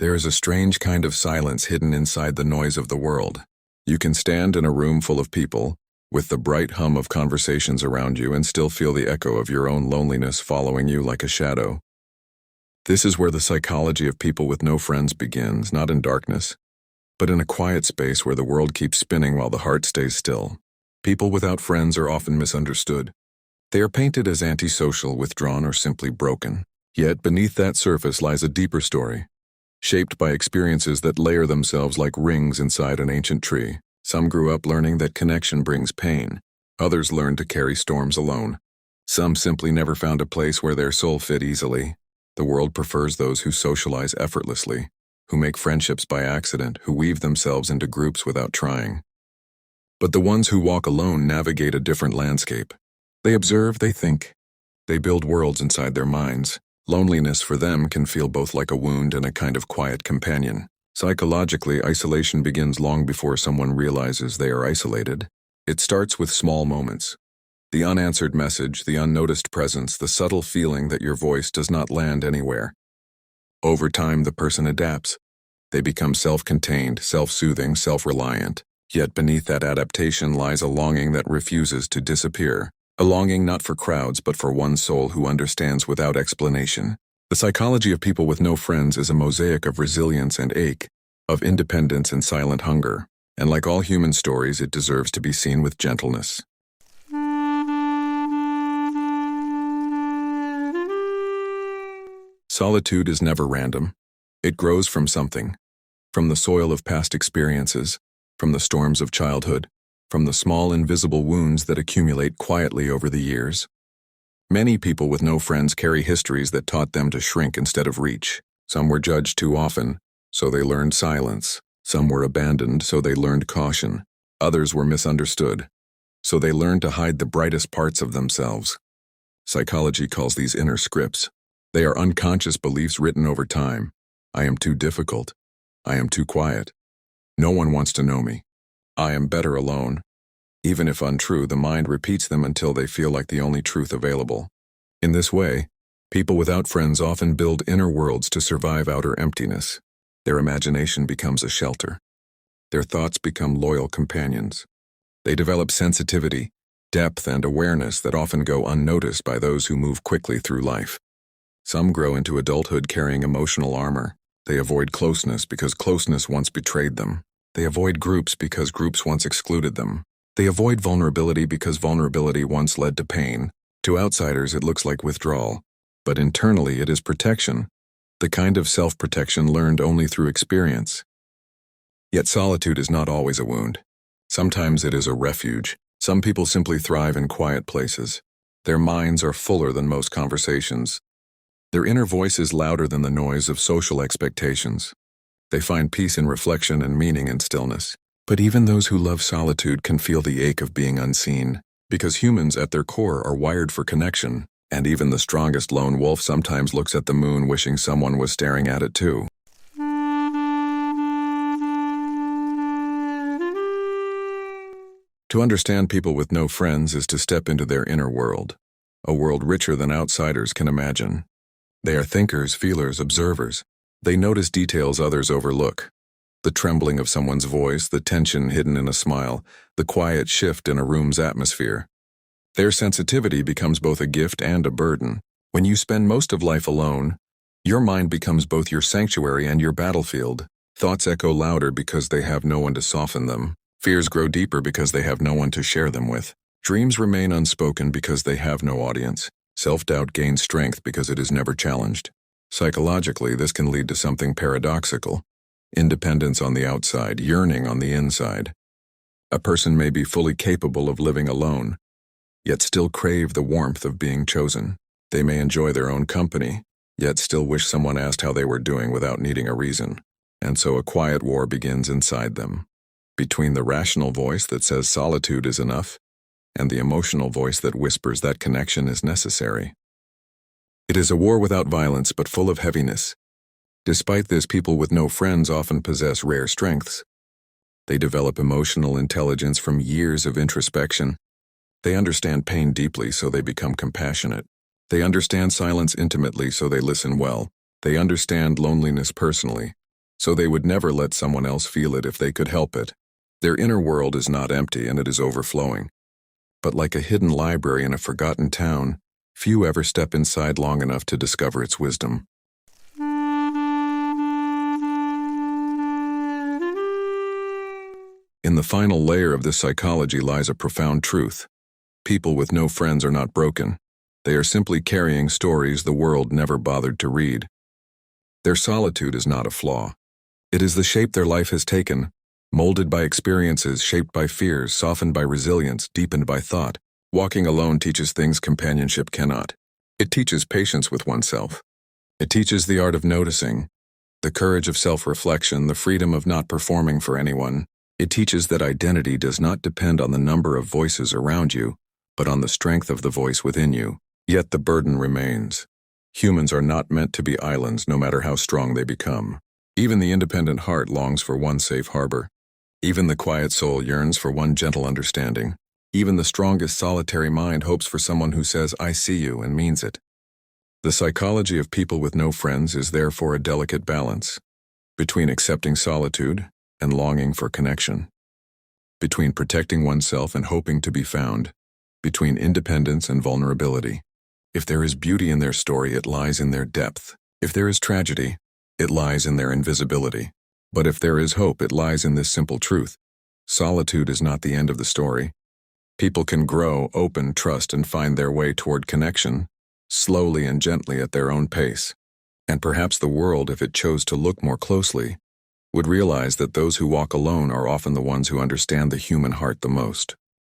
There is a strange kind of silence hidden inside the noise of the world. You can stand in a room full of people, with the bright hum of conversations around you, and still feel the echo of your own loneliness following you like a shadow. This is where the psychology of people with no friends begins, not in darkness, but in a quiet space where the world keeps spinning while the heart stays still. People without friends are often misunderstood. They are painted as antisocial, withdrawn, or simply broken. Yet beneath that surface lies a deeper story, shaped by experiences that layer themselves like rings inside an ancient tree. Some grew up learning that connection brings pain. Others learned to carry storms alone. Some simply never found a place where their soul fit easily. The world prefers those who socialize effortlessly, who make friendships by accident, who weave themselves into groups without trying. But the ones who walk alone navigate a different landscape. They observe, they think. They build worlds inside their minds. Loneliness for them can feel both like a wound and a kind of quiet companion. Psychologically, isolation begins long before someone realizes they are isolated. It starts with small moments. The unanswered message, the unnoticed presence, the subtle feeling that your voice does not land anywhere. Over time, the person adapts. They become self-contained, self-soothing, self-reliant. Yet beneath that adaptation lies a longing that refuses to disappear. A longing not for crowds, but for one soul who understands without explanation. The psychology of people with no friends is a mosaic of resilience and ache, of independence and silent hunger. And like all human stories, it deserves to be seen with gentleness. Solitude is never random. It grows from something. From the soil of past experiences, from the storms of childhood, from the small invisible wounds that accumulate quietly over the years. Many people with no friends carry histories that taught them to shrink instead of reach. Some were judged too often, so they learned silence. Some were abandoned, so they learned caution. Others were misunderstood, so they learned to hide the brightest parts of themselves. Psychology calls these inner scripts. They are unconscious beliefs written over time. I am too difficult. I am too quiet. No one wants to know me. I am better alone. Even if untrue, the mind repeats them until they feel like the only truth available. In this way, people without friends often build inner worlds to survive outer emptiness. Their imagination becomes a shelter. Their thoughts become loyal companions. They develop sensitivity, depth, and awareness that often go unnoticed by those who move quickly through life. Some grow into adulthood carrying emotional armor. They avoid closeness because closeness once betrayed them. They avoid groups because groups once excluded them. They avoid vulnerability because vulnerability once led to pain. To outsiders, it looks like withdrawal, but internally it is protection, the kind of self-protection learned only through experience. Yet solitude is not always a wound. Sometimes it is a refuge. Some people simply thrive in quiet places. Their minds are fuller than most conversations. Their inner voice is louder than the noise of social expectations. They find peace in reflection and meaning in stillness. But even those who love solitude can feel the ache of being unseen, because humans at their core are wired for connection, and even the strongest lone wolf sometimes looks at the moon wishing someone was staring at it too. To understand people with no friends is to step into their inner world, a world richer than outsiders can imagine. They are thinkers, feelers, observers. They notice details others overlook. The trembling of someone's voice, the tension hidden in a smile, the quiet shift in a room's atmosphere. Their sensitivity becomes both a gift and a burden. When you spend most of life alone, your mind becomes both your sanctuary and your battlefield. Thoughts echo louder because they have no one to soften them. Fears grow deeper because they have no one to share them with. Dreams remain unspoken because they have no audience. Self-doubt gains strength because it is never challenged. Psychologically, this can lead to something paradoxical. Independence on the outside, yearning on the inside. A person may be fully capable of living alone, yet still crave the warmth of being chosen. They may enjoy their own company, yet still wish someone asked how they were doing without needing a reason. And so a quiet war begins inside them, between the rational voice that says solitude is enough, and the emotional voice that whispers that connection is necessary. It is a war without violence, but full of heaviness. Despite this, people with no friends often possess rare strengths. They develop emotional intelligence from years of introspection. They understand pain deeply, so they become compassionate. They understand silence intimately, so they listen well. They understand loneliness personally, so they would never let someone else feel it if they could help it. Their inner world is not empty and it is overflowing. But like a hidden library in a forgotten town, few ever step inside long enough to discover its wisdom. In the final layer of this psychology lies a profound truth. People with no friends are not broken. They are simply carrying stories the world never bothered to read. Their solitude is not a flaw. It is the shape their life has taken, molded by experiences, shaped by fears, softened by resilience, deepened by thought. Walking alone teaches things companionship cannot. It teaches patience with oneself. It teaches the art of noticing, the courage of self-reflection, the freedom of not performing for anyone. It teaches that identity does not depend on the number of voices around you, but on the strength of the voice within you. Yet the burden remains. Humans are not meant to be islands, no matter how strong they become. Even the independent heart longs for one safe harbor. Even the quiet soul yearns for one gentle understanding. Even the strongest solitary mind hopes for someone who says, "I see you," and means it. The psychology of people with no friends is therefore a delicate balance between accepting solitude and longing for connection, between protecting oneself and hoping to be found, between independence and vulnerability. If there is beauty in their story, it lies in their depth. If there is tragedy, it lies in their invisibility. But if there is hope, it lies in this simple truth. Solitude is not the end of the story. People can grow, open, trust, and find their way toward connection, slowly and gently at their own pace. And perhaps the world, if it chose to look more closely, would realize that those who walk alone are often the ones who understand the human heart the most.